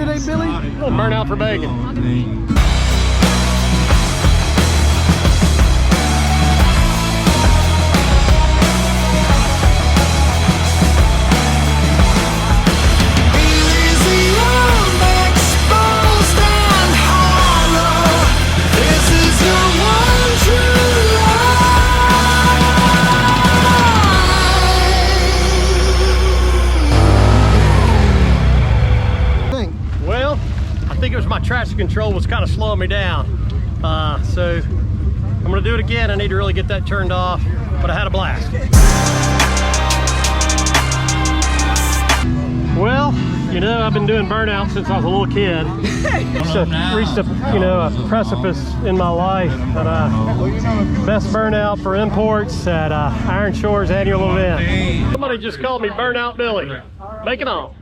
Today, Billy? A little burnout for bacon. I think it was my traction control was kind of slowing me down. So I'm gonna do it again. I need to really get that turned off, but I had a blast. Well, you know, I've been doing burnout since I was a little kid. Reached a precipice in my life. But, best burnout for imports at Iron Shore's annual event. Somebody just called me Burnout Billie. Make it on.